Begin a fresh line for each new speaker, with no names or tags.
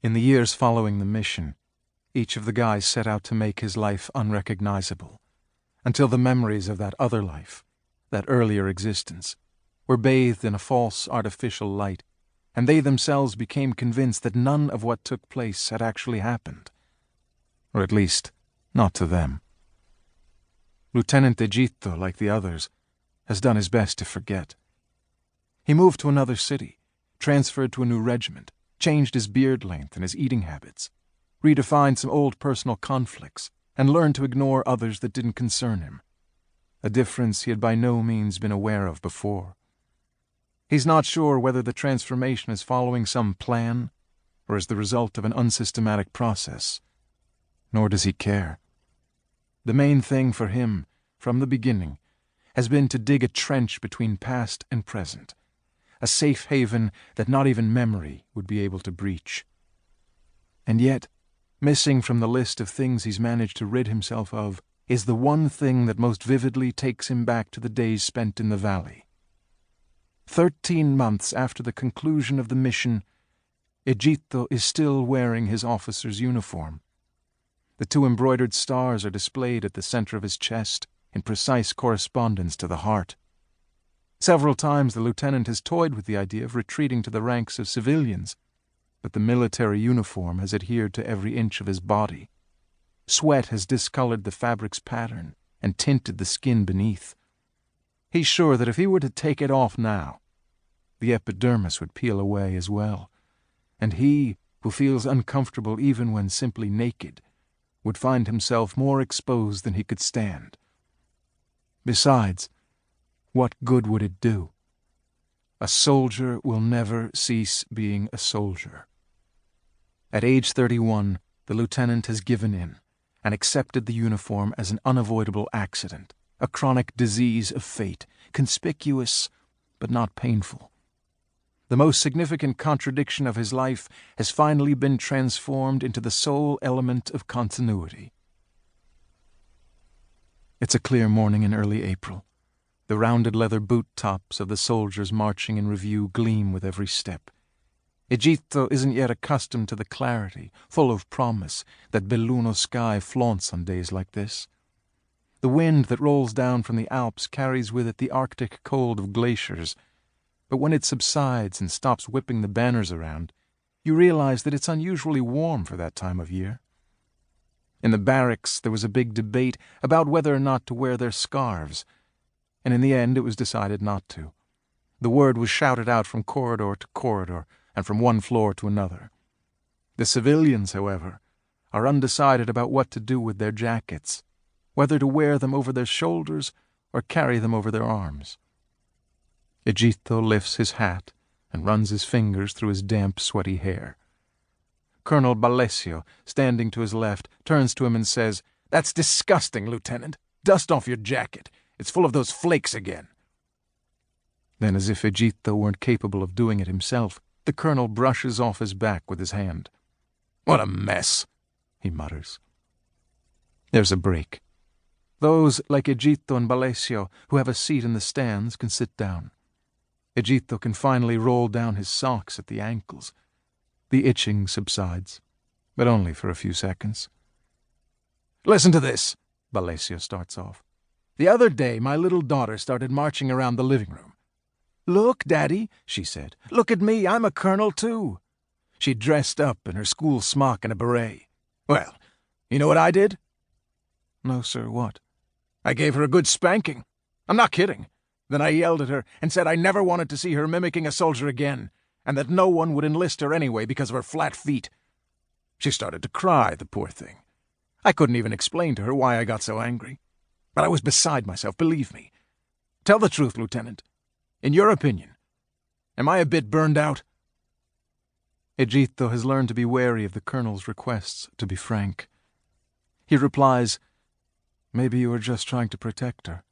In the years following the mission, each of the guys set out to make his life unrecognizable, until the memories of that other life, that earlier existence, were bathed in a false artificial light, and they themselves became convinced that none of what took place had actually happened. Or at least, not to them. Lieutenant Egitto, like the others, has done his best to forget. He moved to another city, transferred to a new regiment, changed his beard length and his eating habits, redefined some old personal conflicts, and learned to ignore others that didn't concern him, a difference he had by no means been aware of before. He's not sure whether the transformation is following some plan or is the result of an unsystematic process, nor does he care. The main thing for him, from the beginning, has been to dig a trench between past and present, a safe haven that not even memory would be able to breach. And yet, missing from the list of things he's managed to rid himself of is the one thing that most vividly takes him back to the days spent in the valley. 13 months after the conclusion of the mission, Egitto is still wearing his officer's uniform. The 2 embroidered stars are displayed at the center of his chest in precise correspondence to the heart. Several times the lieutenant has toyed with the idea of retreating to the ranks of civilians, but the military uniform has adhered to every inch of his body. Sweat has discolored the fabric's pattern and tinted the skin beneath. He's sure that if he were to take it off now, the epidermis would peel away as well, and he, who feels uncomfortable even when simply naked, would find himself more exposed than he could stand. Besides, what good would it do? A soldier will never cease being a soldier. At age 31, the lieutenant has given in and accepted the uniform as an unavoidable accident, a chronic disease of fate, conspicuous but not painful. The most significant contradiction of his life has finally been transformed into the sole element of continuity. It's a clear morning in early April. The rounded leather boot tops of the soldiers marching in review gleam with every step. Egitto isn't yet accustomed to the clarity, full of promise, that Belluno sky flaunts on days like this. The wind that rolls down from the Alps carries with it the Arctic cold of glaciers, but when it subsides and stops whipping the banners around, you realize that it's unusually warm for that time of year. In the barracks there was a big debate about whether or not to wear their scarves, and in the end it was decided not to. The word was shouted out from corridor to corridor and from one floor to another. The civilians, however, are undecided about what to do with their jackets, whether to wear them over their shoulders or carry them over their arms. Egitto lifts his hat and runs his fingers through his damp, sweaty hair. Colonel Ballesio, standing to his left, turns to him and says, "That's disgusting, Lieutenant. Dust off your jacket. It's full of those flakes again." Then, as if Egitto weren't capable of doing it himself, the colonel brushes off his back with his hand. "What a mess," he mutters. There's a break. Those, like Egitto and Ballesio, who have a seat in the stands, can sit down. Egitto can finally roll down his socks at the ankles. The itching subsides, but only for a few seconds. "Listen to this," Ballesio starts off. "The other day my little daughter started marching around the living room. 'Look, Daddy,' she said. 'Look at me, I'm a colonel too.' She dressed up in her school smock and a beret. Well, you know what I did?" "No, sir, what?" "I gave her a good spanking. I'm not kidding. Then I yelled at her and said I never wanted to see her mimicking a soldier again, and that no one would enlist her anyway because of her flat feet. She started to cry, the poor thing. I couldn't even explain to her why I got so angry. But I was beside myself, believe me. Tell the truth, Lieutenant. In your opinion, am I a bit burned out?" Egitto has learned to be wary of the colonel's requests to be frank. He replies, "Maybe you were just trying to protect her."